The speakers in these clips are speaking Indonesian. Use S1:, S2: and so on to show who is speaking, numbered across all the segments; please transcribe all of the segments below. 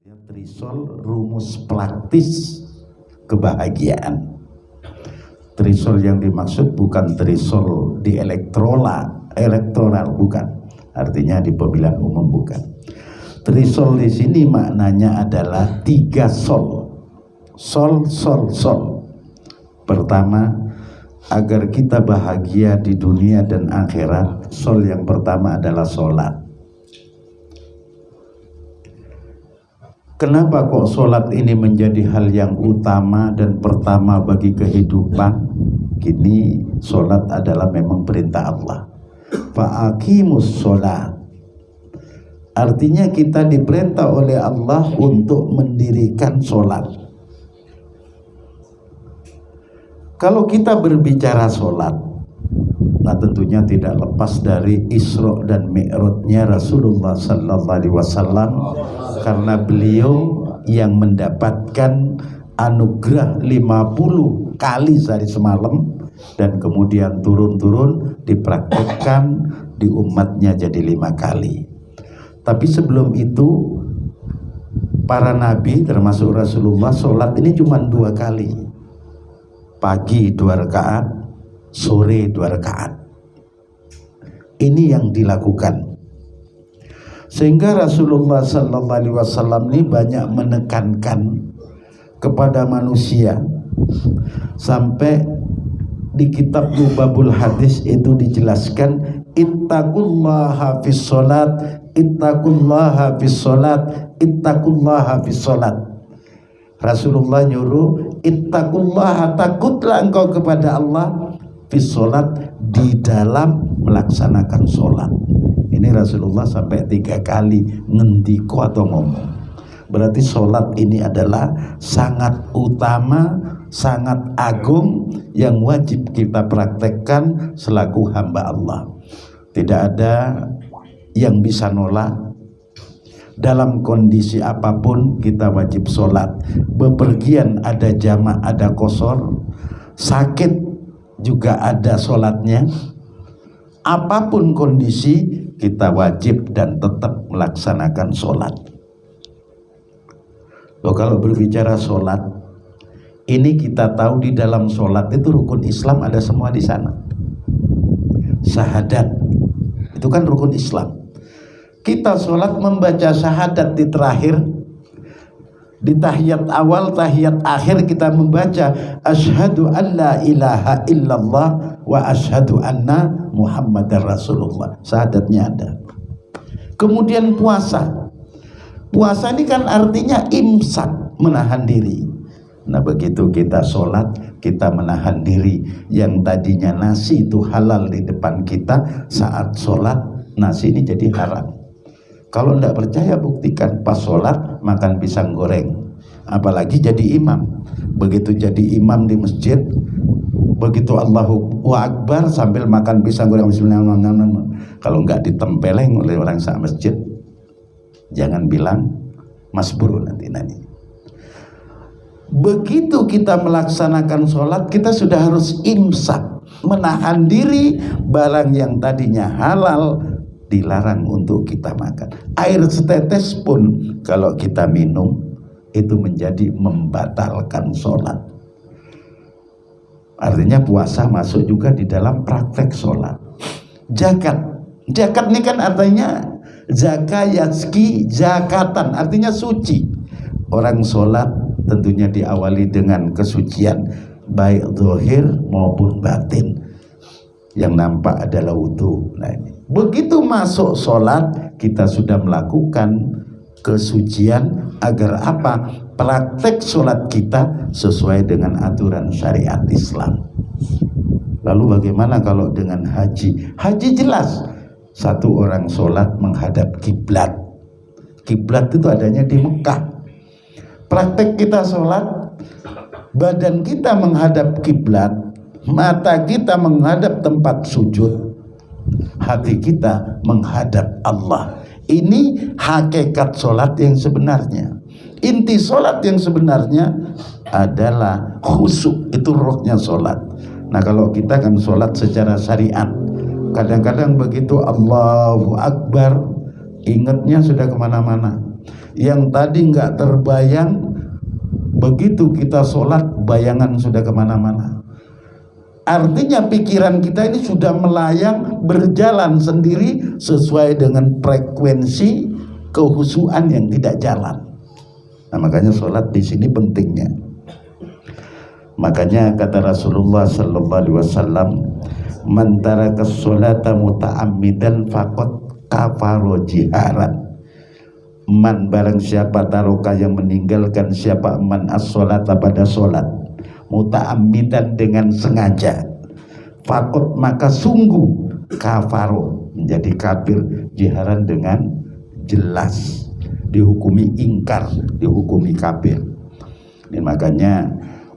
S1: Trisol rumus praktis kebahagiaan. Trisol yang dimaksud bukan trisol di elektoral bukan. Artinya di pemilihan umum bukan. Trisol di sini maknanya adalah 3 sol. Sol, sol, sol. Pertama, agar kita bahagia di dunia dan akhirat, sol yang pertama adalah sholat. Kenapa kok sholat ini menjadi hal yang utama dan pertama bagi kehidupan? Kini sholat adalah memang perintah Allah. Fa'aqimus sholat. Artinya kita diperintah oleh Allah untuk mendirikan sholat. Kalau kita berbicara sholat, nah tentunya tidak lepas dari Isra dan Mi'rajnya Rasulullah sallallahu alaihi wasallam, karena beliau yang mendapatkan anugerah 50 kali sehari semalam dan kemudian turun-turun dipraktekkan di umatnya jadi 5 kali. Tapi sebelum itu para nabi termasuk Rasulullah sholat ini cuma 2 kali, pagi 2 rakaat, sore 2 rakaat. Ini yang dilakukan. Sehingga Rasulullah sallallahu alaihi wasallam ini banyak menekankan kepada manusia, sampai di kitab Lubabul Hadis itu dijelaskan, ittaqullaha fis sholat, ittaqullaha fis sholat, ittaqullaha fis sholat. Rasulullah nyuruh, ittaqullaha, takutlah engkau kepada Allah, fis sholat, di dalam melaksanakan sholat. Ini Rasulullah sampai 3 kali ngendiko atau ngomong. Berarti sholat ini adalah sangat utama, sangat agung yang wajib kita praktekkan selaku hamba Allah. Tidak ada yang bisa nolak. Dalam kondisi apapun kita wajib sholat. Bepergian ada jamak, ada qashar, sakit juga ada sholatnya. Apapun kondisi kita wajib dan tetap melaksanakan sholat. Loh, kalau berbicara sholat, ini kita tahu di dalam sholat itu rukun Islam ada semua di sana. Syahadat itu kan rukun Islam. Kita sholat membaca syahadat di terakhir, di tahiyat awal, tahiyat akhir kita membaca asyhadu an la ilaha illallah wa asyhadu anna muhammadar rasulullah. Syahadatnya ada. Kemudian puasa. Puasa ini kan artinya imsak, menahan diri. Nah begitu kita sholat, kita menahan diri. Yang tadinya nasi itu halal di depan kita, saat sholat nasi ini jadi haram. Kalau tidak percaya buktikan, pas sholat makan pisang goreng, apalagi jadi imam. Begitu jadi imam di masjid, begitu Allahu Akbar sambil makan pisang goreng, bismillahirrahmanirrahim. Kalau nggak ditempeleng oleh orang sak masjid, jangan bilang masbur nanti. Begitu kita melaksanakan sholat, kita sudah harus imsak, menahan diri. Barang yang tadinya halal dilarang untuk kita makan. Air setetes pun kalau kita minum itu menjadi membatalkan sholat. Artinya puasa masuk juga di dalam praktek sholat. Zakat ini kan artinya zakayatski, zakatan, artinya suci. Orang sholat tentunya diawali dengan kesucian, baik zahir maupun batin. Yang nampak adalah wudu. Nah ini. Begitu masuk sholat, kita sudah melakukan kesucian agar apa? Praktek sholat kita sesuai dengan aturan syariat Islam. Lalu bagaimana kalau dengan haji? Haji jelas, satu orang sholat menghadap kiblat. Kiblat itu adanya di Mekah. Praktek kita sholat, badan kita menghadap kiblat, mata kita menghadap tempat sujud, hati kita menghadap Allah. Ini hakikat sholat yang sebenarnya. Inti sholat yang sebenarnya adalah khusyuk, itu rohnya sholat. Nah kalau kita kan sholat secara syariat, kadang-kadang begitu Allahu Akbar, ingatnya sudah kemana-mana. Yang tadi nggak terbayang, begitu kita sholat bayangan sudah kemana-mana. Artinya pikiran kita ini sudah melayang, berjalan sendiri sesuai dengan frekuensi kehusuan yang tidak jalan. Nah, makanya sholat di sini pentingnya. Makanya kata Rasulullah sallallahu alaihi wasallam, man taraka sholata muta'ammidan faqad kafara jiharan. Man, barang siapa taroka yang meninggalkan, siapa man as-sholata pada sholat muta'ammidan dengan sengaja, faqad maka sungguh kafaro menjadi kafir jiharan dengan jelas, dihukumi ingkar, dihukumi kafir. Dan makanya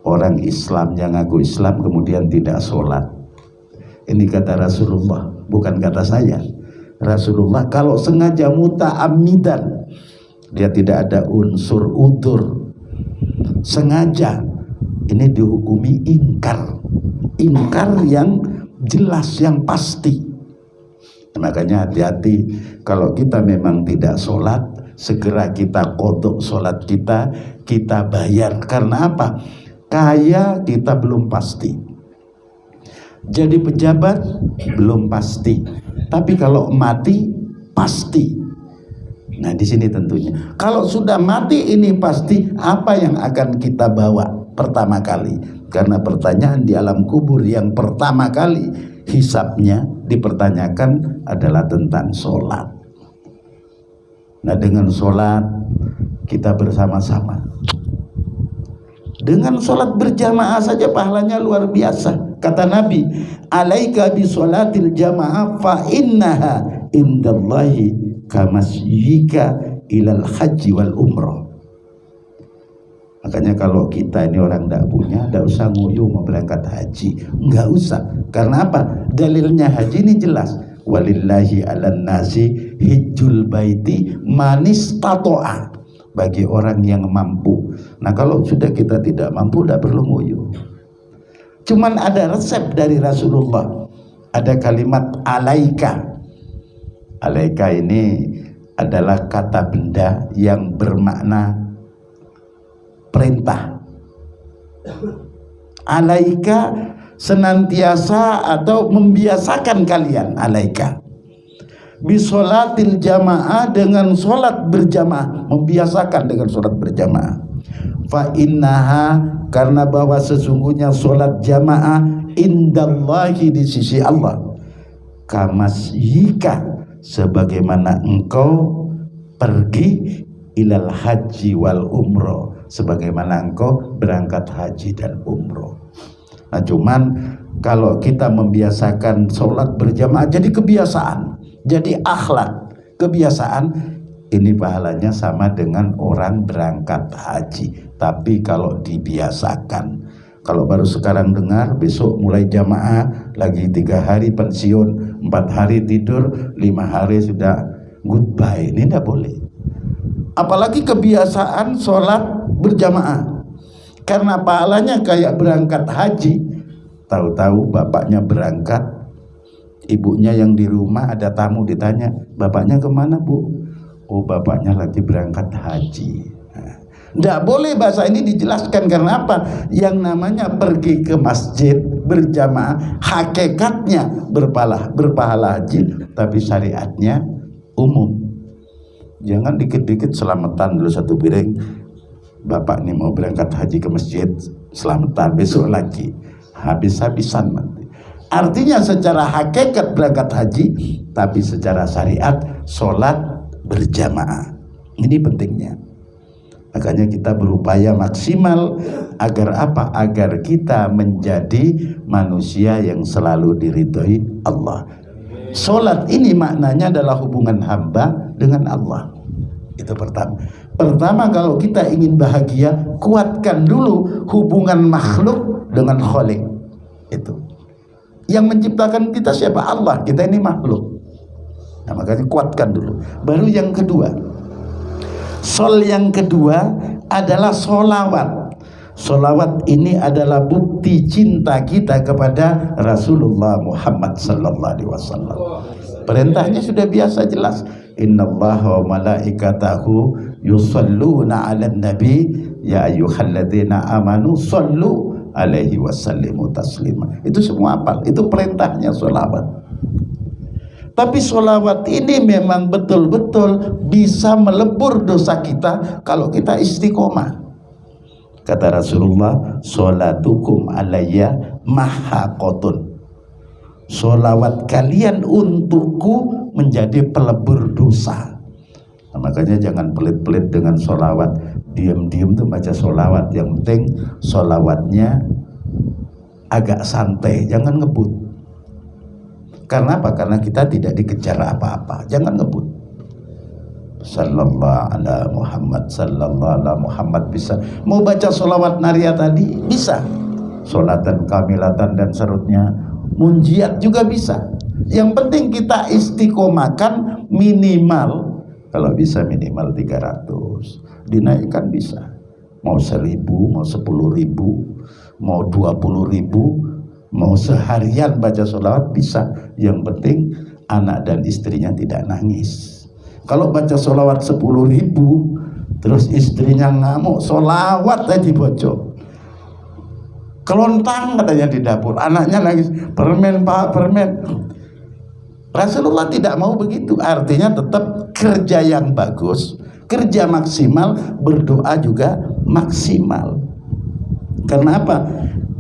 S1: orang Islam yang ngaku Islam kemudian tidak sholat, ini kata Rasulullah, bukan kata saya. Rasulullah kalau sengaja muta'ammidan, dia tidak ada unsur udzur, sengaja, ini dihukumi ingkar, ingkar yang jelas, yang pasti. Makanya hati-hati kalau kita memang tidak sholat, segera kita qodok sholat kita, kita bayar. Karena apa? Kaya kita belum pasti, jadi pejabat belum pasti, tapi kalau mati pasti. Nah, di sini tentunya kalau sudah mati ini pasti, apa yang akan kita bawa pertama kali? Karena pertanyaan di alam kubur yang pertama kali hisabnya dipertanyakan adalah tentang sholat. Nah, dengan sholat kita bersama-sama, dengan sholat berjamaah saja pahalanya luar biasa. Kata Nabi, alaika bi sholatil jamaah fa innaha indallahi kamasyika ilal haji wal umroh. Makanya kalau kita ini orang tidak punya, tidak usah nguyuh mau berangkat haji, nggak usah. Karena apa? Dalilnya haji ini jelas, walillahi ala nasi hijjul baiti manistato'a, bagi orang yang mampu. Nah, kalau sudah kita tidak mampu, tidak perlu nguyuh. Cuman ada resep dari Rasulullah, ada kalimat alaika. Alaika ini adalah kata benda yang bermakna perintah. Alaika senantiasa atau membiasakan kalian, alaika bisolatil jamaah, dengan sholat berjamaah, membiasakan dengan sholat berjamaah. Fa innaha, karena bahwa sesungguhnya sholat jamaah indallahi, di sisi Allah, kamasyika, sebagaimana engkau pergi ilal haji wal umroh, sebagaimana engkau berangkat haji dan umroh. Nah, cuman kalau kita membiasakan sholat berjamaah jadi kebiasaan, jadi akhlak, kebiasaan, ini pahalanya sama dengan orang berangkat haji. Tapi kalau dibiasakan, kalau baru sekarang dengar, besok mulai jamaah, lagi 3 hari pensiun, 4 hari tidur, 5 hari sudah goodbye, ini tidak boleh. Apalagi kebiasaan sholat berjamaah, karena pahalanya kayak berangkat haji. Tahu-tahu bapaknya berangkat, ibunya yang di rumah ada tamu, ditanya, bapaknya kemana bu? Oh, bapaknya lagi berangkat haji. Tidak boleh bahasa ini dijelaskan. Karena apa? Yang namanya pergi ke masjid berjamaah hakikatnya berpahala haji, tapi syariatnya umum. Jangan dikit-dikit selamatan dulu 1 piring, bapak nih mau berangkat haji ke masjid, selamatan, besok lagi, habis-habisan nanti. Artinya secara hakikat berangkat haji, tapi secara syariat sholat berjamaah. Ini pentingnya. Makanya kita berupaya maksimal agar apa? Agar kita menjadi manusia yang selalu diridhoi Allah. Sholat ini maknanya adalah hubungan hamba dengan Allah. Itu pertama. Pertama, kalau kita ingin bahagia, kuatkan dulu hubungan makhluk dengan Khalik. Itu. Yang menciptakan kita siapa? Allah. Kita ini makhluk. Nah, makanya kuatkan dulu. Baru yang kedua. Sol yang kedua adalah solawat. Solawat ini adalah bukti cinta kita kepada Rasulullah Muhammad sallallahu alaihi wasallam. Perintahnya sudah biasa jelas. innallaha wa malaikatahu yusalluna 'alan nabi ya ayyuhalladzina amanu sallu alaihi wasallimu taslima. Itu semua hafal, itu perintahnya sholawat. Tapi sholawat ini memang betul-betul bisa melebur dosa kita kalau kita istiqomah. Kata Rasulullah, sholatukum alayya mahaqotun. Sholawat kalian untukku menjadi pelebur dosa. Nah, makanya jangan pelit-pelit dengan sholawat. Diam-diam tuh baca sholawat. Yang penting sholawatnya agak santai, jangan ngebut. Karena apa? Karena kita tidak dikejar apa-apa. Jangan ngebut. Sallallahu ala Muhammad, sallallahu ala Muhammad bisa. Mau baca sholawat naria tadi bisa. Sholatan kamilatan dan serutnya. Munjiat juga bisa. Yang penting kita istiqomahkan minimal, kalau bisa minimal 300. Dinaikkan bisa. Mau 1.000, mau 10.000, mau 20.000. Mau seharian baca sholawat bisa. Yang penting anak dan istrinya tidak nangis. Kalau baca sholawat 10.000 terus istrinya ngamuk, sholawat tadi bocor, kelontang katanya di dapur, anaknya nangis, permen pak, permen. Rasulullah tidak mau begitu. Artinya tetap kerja yang bagus, kerja maksimal, berdoa juga maksimal. Karena apa?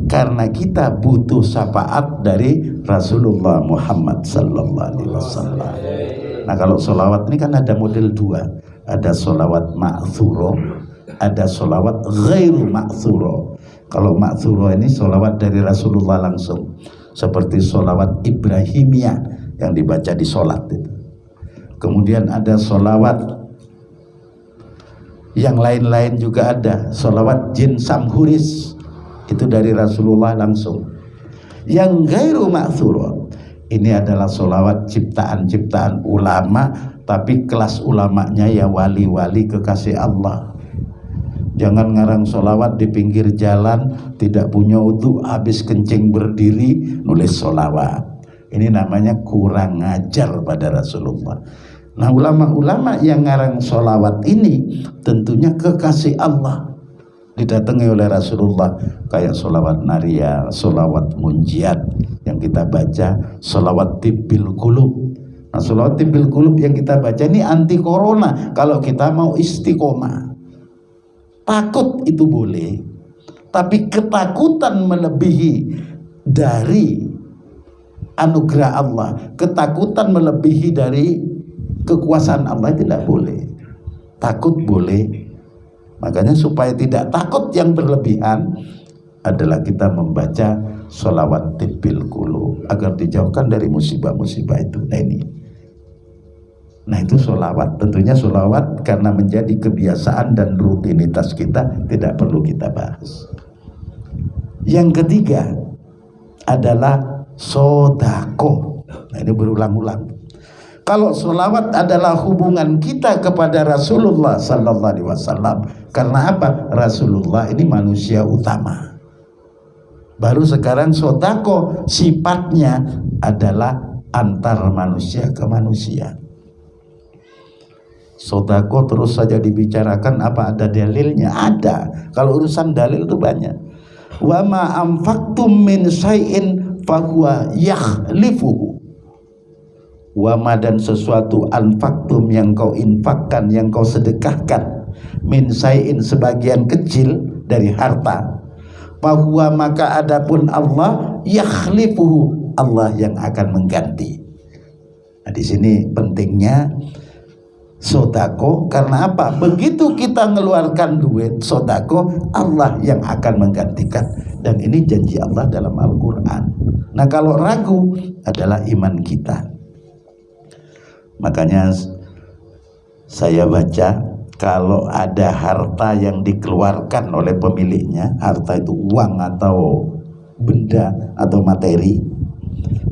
S1: Karena kita butuh syafaat dari Rasulullah Muhammad sallallahu alaihi wasallam. Nah, kalau sholawat ini kan ada model dua. Ada sholawat ma'thuro, ada sholawat ghairu ma'thuro. Kalau ma'thuro ini sholawat dari Rasulullah langsung, seperti sholawat Ibrahimiyah yang dibaca di sholat itu. Kemudian ada sholawat yang lain-lain juga ada. Sholawat jin samhuris, itu dari Rasulullah langsung. Yang ghairu ma'thuro, ini adalah sholawat ciptaan-ciptaan ulama, tapi kelas ulamanya ya wali-wali kekasih Allah. Jangan ngarang sholawat di pinggir jalan, tidak punya wudu, habis kencing berdiri nulis sholawat. Ini namanya kurang ngajar pada Rasulullah. Nah, ulama-ulama yang ngarang sholawat ini tentunya kekasih Allah, didatangi oleh Rasulullah, kayak sholawat naria, sholawat munjiat yang kita baca, sholawat tibbil qulub. Nah, sholawat tibbil qulub yang kita baca ini anti corona kalau kita mau istiqomah. Takut itu boleh, tapi ketakutan melebihi dari anugerah Allah, ketakutan melebihi dari kekuasaan Allah tidak boleh. Takut boleh. Makanya supaya tidak takut yang berlebihan adalah kita membaca sholawat tibbil qulub agar dijauhkan dari musibah-musibah itu. Nah itu sholawat. Tentunya sholawat karena menjadi kebiasaan dan rutinitas kita, tidak perlu kita bahas. Yang ketiga adalah sodako. Nah ini berulang-ulang. Kalau sholawat adalah hubungan kita kepada Rasulullah sallallahu alaihi wasallam. Karena apa? Rasulullah ini manusia utama. Baru sekarang sodako sifatnya adalah antar manusia ke manusia. Sodako terus saja dibicarakan, apa ada dalilnya? Ada. Kalau urusan dalil itu banyak. Wa ma anfaqtum min syai'in fahuwa yakhlifuhu. Wama, dan sesuatu anfaktum yang kau infakkan, yang kau sedekahkan, min syai'in sebagian kecil dari harta, bahwa maka adapun Allah yakhlifuhu, Allah yang akan mengganti. Nah, di sini pentingnya sodako. Karena apa? Begitu kita ngeluarkan duit sodako, Allah yang akan menggantikan. Dan ini janji Allah dalam Al-Quran. Nah kalau ragu adalah iman kita. Makanya saya baca, kalau ada harta yang dikeluarkan oleh pemiliknya, harta itu uang atau benda atau materi,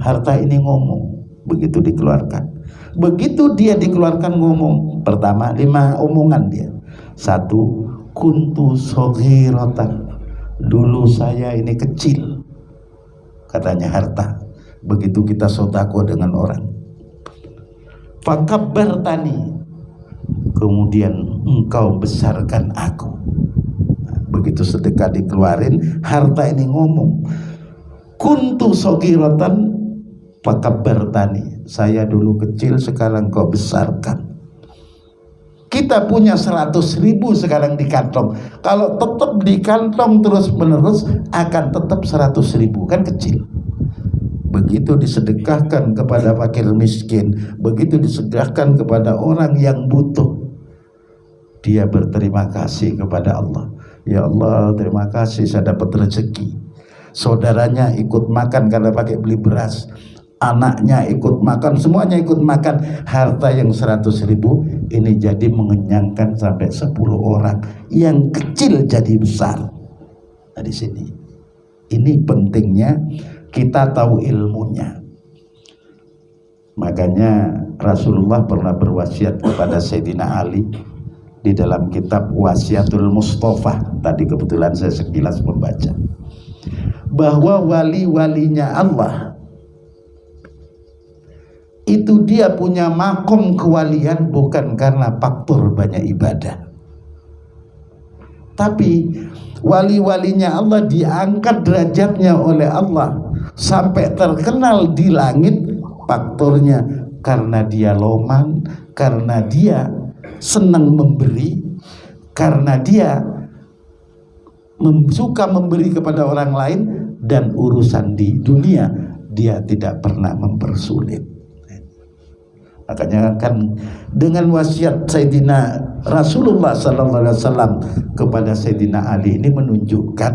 S1: harta ini ngomong begitu dikeluarkan. Begitu dia dikeluarkan ngomong, pertama 5 omongan dia. 1, kuntu shoghiratan, dulu saya ini kecil, katanya harta. Begitu kita sodako dengan orang, fakabbartani, kemudian engkau besarkan aku. Begitu sedekah dikeluarin, harta ini ngomong, kuntu shogiratan fakabbartani, saya dulu kecil sekarang kau besarkan. Kita punya 100.000 sekarang di kantong, kalau tetap di kantong terus menerus akan tetap 100.000, kan kecil. Begitu disedekahkan kepada fakir miskin, begitu disedekahkan kepada orang yang butuh, dia berterima kasih kepada Allah. Ya Allah, terima kasih saya dapat rezeki. Saudaranya ikut makan karena pakai beli beras, anaknya ikut makan, semuanya ikut makan. Harta yang 100.000 ini jadi mengenyangkan sampai 10 orang. Yang kecil jadi besar. Nah, di sini ini pentingnya kita tahu ilmunya. Makanya Rasulullah pernah berwasiat kepada Sayyidina Ali di dalam kitab Wasiatul Mustafa. Tadi kebetulan saya sekilas membaca bahwa wali-walinya Allah itu dia punya makom kewalian bukan karena faktor banyak ibadah, tapi wali-walinya Allah diangkat derajatnya oleh Allah sampai terkenal di langit faktornya karena dia loman, karena dia senang memberi, karena dia suka memberi kepada orang lain, dan urusan di dunia dia tidak pernah mempersulit. Makanya kan dengan wasiat Sayyidina Rasulullah SAW kepada Sayyidina Ali ini menunjukkan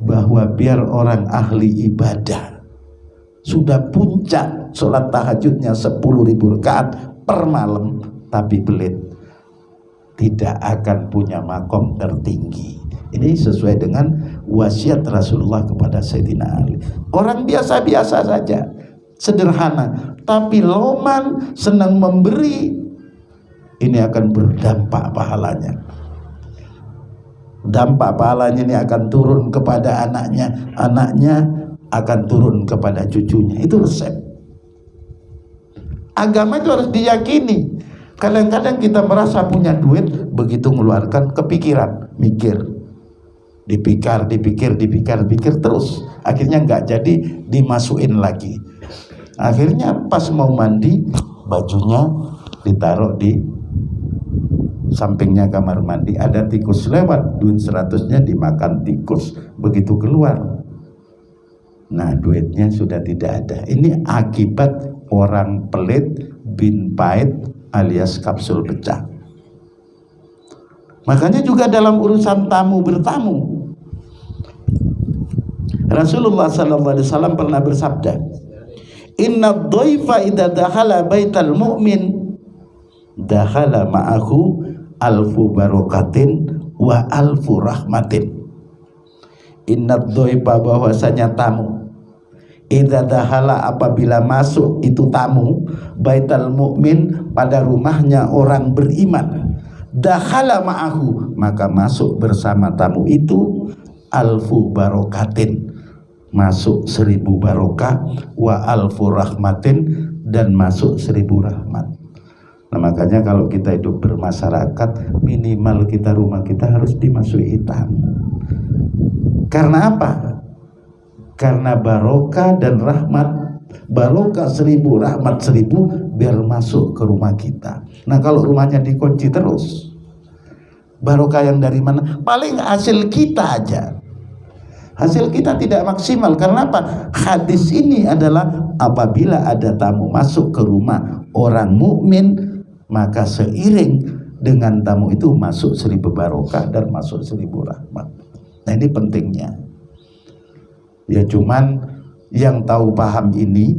S1: bahwa biar orang ahli ibadah sudah puncak sholat tahajudnya 10.000 rakaat per malam, tapi pelit, tidak akan punya makom tertinggi. Ini sesuai dengan wasiat Rasulullah kepada Sayyidina Ali. Orang biasa-biasa saja, sederhana, tapi loman, senang memberi, ini akan berdampak pahalanya. Dampak pahalanya ini akan turun kepada anaknya, anaknya akan turun kepada cucunya. Itu resep. Agama itu harus diyakini. Kadang-kadang kita merasa punya duit, begitu mengeluarkan kepikiran, mikir, dipikir terus, akhirnya nggak jadi dimasukin lagi. Akhirnya pas mau mandi, bajunya ditaruh di sampingnya kamar mandi, ada tikus lewat, duit 100-nya dimakan tikus. Begitu keluar, nah duitnya sudah tidak ada. Ini akibat orang pelit bin pait alias kapsul pecah. Makanya juga dalam urusan tamu bertamu, Rasulullah SAW pernah bersabda, inna dhaifa idza dakhala baital mu'min dakhala ma'ahu alfu barakatin wa alfu rahmatin. Inna dhaifa, bahwasanya tamu, idza dakhala, apabila masuk itu tamu, baital mu'min, pada rumahnya orang beriman, dakhala ma'ahu, maka masuk bersama tamu itu alfu barakatin, masuk 1000 barokah, wa alfu rahmatin, dan masuk 1000 rahmat. Nah makanya kalau kita hidup bermasyarakat, minimal kita rumah kita harus dimasuki tamu. Karena apa? Karena barokah dan rahmat. Barokah 1000, rahmat 1000, biar masuk ke rumah kita. Nah kalau rumahnya dikunci terus, barokah yang dari mana? Paling hasil kita aja, hasil kita tidak maksimal. Karena apa? Hadis ini adalah apabila ada tamu masuk ke rumah orang mukmin, maka seiring dengan tamu itu masuk 1000 barokah dan masuk 1000 rahmat. Nah ini pentingnya. Ya cuman yang tahu paham ini,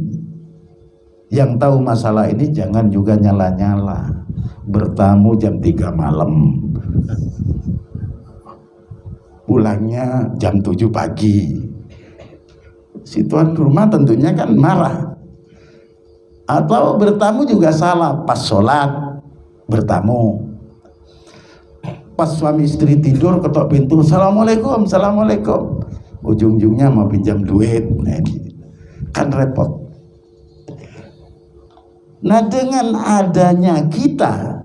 S1: yang tahu masalah ini, jangan juga nyala-nyala bertamu jam 3 malam, pulangnya jam 7 pagi. Si tuan rumah tentunya kan marah. Atau bertamu juga salah, pas sholat bertamu, pas suami istri tidur ketok pintu, assalamualaikum, assalamualaikum, ujung-ujungnya mau pinjam duit. Nah, ini kan repot. Nah, dengan adanya kita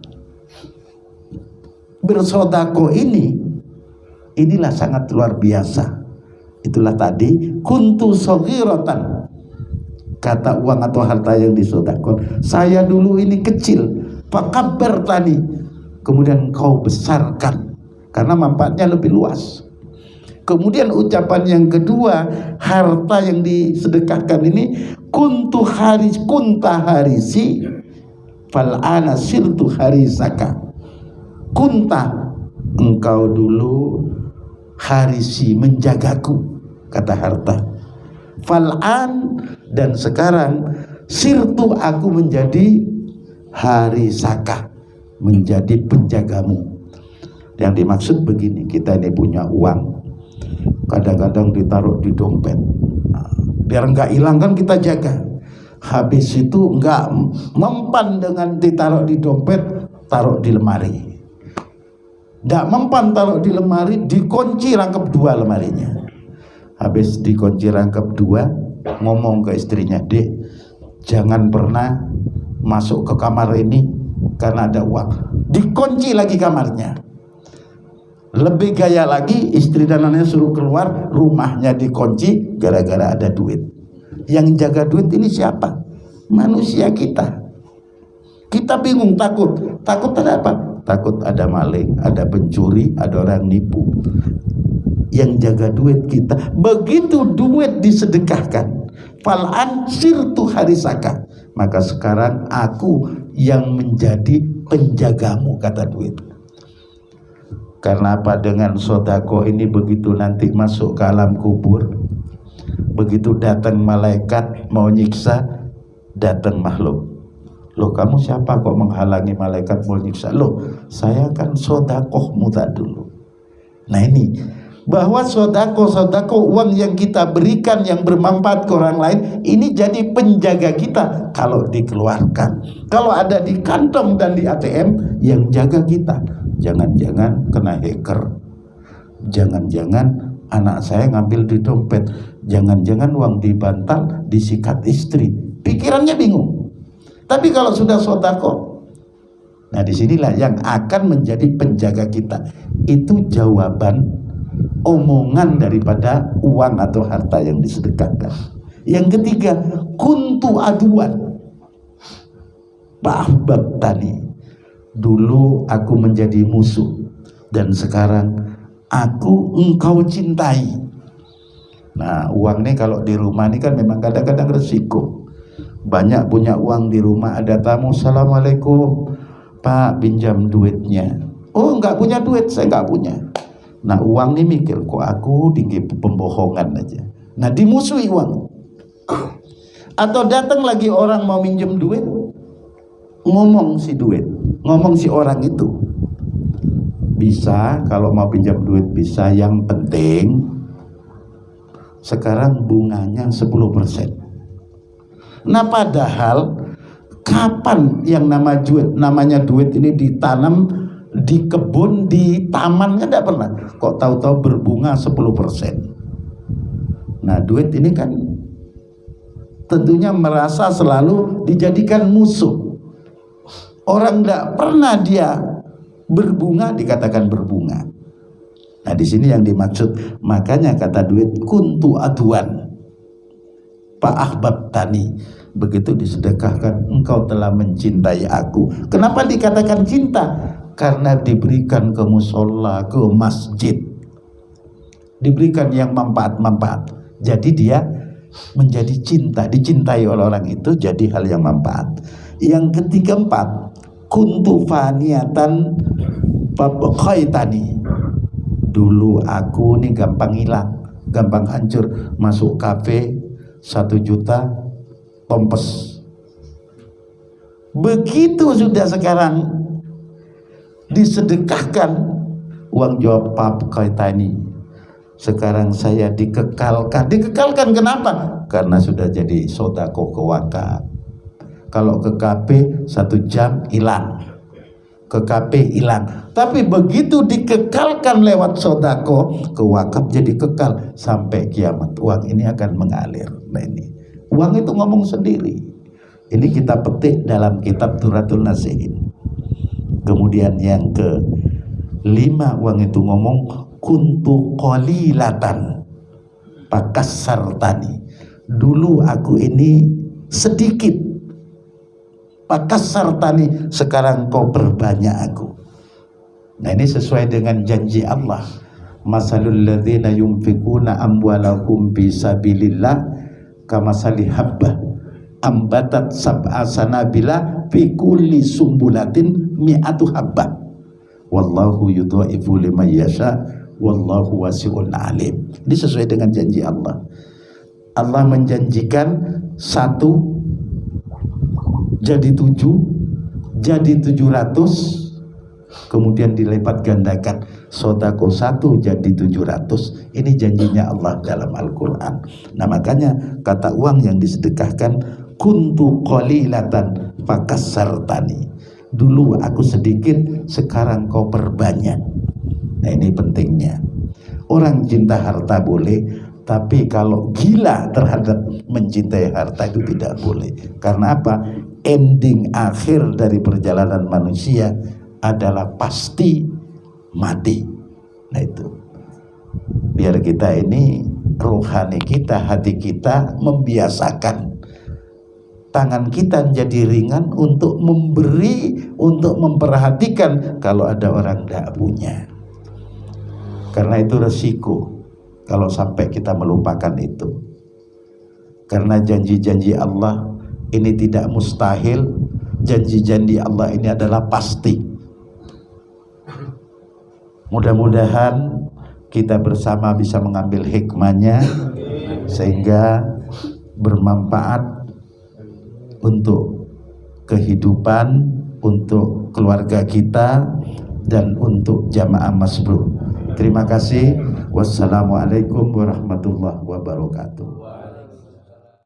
S1: bersodako inilah sangat luar biasa. Itulah tadi kuntu sogirotan, kata uang atau harta yang disodakon. Saya dulu ini kecil, fakabar tani, kemudian kau besarkan karena manfaatnya lebih luas. Kemudian ucapan yang kedua, harta yang disedekahkan ini kunta harisi fal'ana sirtu harisaka. Kunta, engkau dulu harisi, menjagaku, kata harta. Fal'an, dan sekarang sirtu, aku menjadi harisaka, menjadi penjagamu. Yang dimaksud begini, kita ini punya uang, kadang-kadang ditaruh di dompet, biar enggak hilang kan kita jaga. Habis itu enggak mempan dengan ditaruh di dompet, taruh di lemari. Enggak mempan taruh di lemari, dikunci rangkap dua lemarinya. Habis dikunci rangkap dua, ngomong ke istrinya, "Dek, jangan pernah masuk ke kamar ini karena ada uang." Dikunci lagi kamarnya. Lebih gaya lagi, istri dan anaknya suruh keluar, rumahnya dikunci gara-gara ada duit. Yang jaga duit ini siapa? Manusia kita. Kita bingung, takut ada apa? Takut ada maling, ada pencuri, ada orang nipu. Yang jaga duit kita. Begitu duit disedekahkan, fal'an sirtu harisaka, maka sekarang aku yang menjadi penjagamu, kata duit. Karena apa? Dengan sodako ini, begitu nanti masuk ke alam kubur, begitu datang malaikat mau nyiksa, datang makhluk. Loh, kamu siapa kok menghalangi malaikat mau nyiksa? Loh, saya kan sodakohmu tak dulu. Nah, ini bahwa sodako uang yang kita berikan yang bermanfaat ke orang lain, ini jadi penjaga kita kalau dikeluarkan. Kalau ada di kantong dan di ATM, yang jaga kita. Jangan-jangan kena hacker, jangan-jangan anak saya ngambil di dompet, jangan-jangan uang dibantal, disikat istri. Pikirannya bingung. Tapi kalau sudah sodako, nah disinilah yang akan menjadi penjaga kita. Itu jawaban omongan daripada uang atau harta yang disedekahkan. Yang ketiga, kuntu aduan ba'ahbab tani. Dulu aku menjadi musuh, dan sekarang engkau cintai. Nah, uang ini kalau di rumah ini kan memang kadang-kadang resiko. Banyak punya uang di rumah, ada tamu, "Assalamualaikum Pak, pinjam duitnya." Oh, enggak punya duit, saya enggak punya. Nah, uang ini mikir, kok aku tinggi pembohongan aja. Nah, dimusuhi uang. Atau datang lagi orang mau minjem duit, ngomong si orang itu, bisa kalau mau pinjam duit bisa, yang penting sekarang bunganya 10%. Nah, padahal kapan yang namanya duit ini ditanam di kebun, di tamannya tidak pernah, kok tahu-tahu berbunga 10%. Nah, duit ini kan tentunya merasa selalu dijadikan musuh. Orang tidak pernah dia berbunga dikatakan berbunga. Nah, di sini yang dimaksud, makanya kata duit kuntu aduan fa'ahbab tani. Begitu disedekahkan, engkau telah mencintai aku. Kenapa dikatakan cinta? Karena diberikan ke musola, ke masjid, diberikan yang manfaat. Jadi dia menjadi cinta, dicintai oleh orang itu, jadi hal yang manfaat. Yang ketiga, empat, kuntu faniatan babakhaitani. Dulu aku nih gampang hilang, gampang hancur. Masuk kafe 1 juta tompes. Begitu sudah sekarang disedekahkan uang, jawab babakhaitani. Sekarang saya dikekalkan. Dikekalkan kenapa? Karena sudah jadi sodako ke wakaf. Kalau ke KP 1 jam hilang, ke KP hilang. Tapi begitu dikekalkan lewat sodako ke wakaf, jadi kekal sampai kiamat. Uang ini akan mengalir. Nah, ini uang itu ngomong sendiri. Ini kita petik dalam kitab Turatul Nasihin. Kemudian yang ke-5 uang itu ngomong kuntu qalilatan pakassartani. Dulu aku ini sedikit, pakassartani, sekarang kau perbanyak aku. Nah, ini sesuai dengan janji Allah. Masalul ladzina yunfikuna amwalahum fisabilillah kamasali habbah ambatat sab'a sanabila fi kulli sumbulatin mi'atu habbah wallahu yudha'ifu liman yasha wallahu wasi'un alim. Ini sesuai dengan janji Allah. Allah menjanjikan 1 jadi 7 jadi 700, kemudian dilipat gandakan sodako 1 jadi 700. Ini janjinya Allah dalam Al-Quran. Nah, makanya kata uang yang disedekahkan kuntu qalilatan fakassartani. Dulu aku sedikit, sekarang kau perbanyak. Nah, ini pentingnya. Orang cinta harta boleh, tapi kalau gila terhadap mencintai harta itu tidak boleh. Karena apa? Ending akhir dari perjalanan manusia adalah pasti mati. Nah, itu biar kita ini rohani kita, hati kita membiasakan tangan kita menjadi ringan untuk memberi, untuk memperhatikan kalau ada orang tidak punya. Karena itu resiko kalau sampai kita melupakan itu. Karena janji-janji Allah ini tidak mustahil, janji-janji Allah ini adalah pasti. Mudah-mudahan kita bersama bisa mengambil hikmahnya sehingga bermanfaat untuk kehidupan, untuk keluarga kita, dan untuk jamaah masbuk. Terima kasih. Wassalamualaikum warahmatullahi wabarakatuh.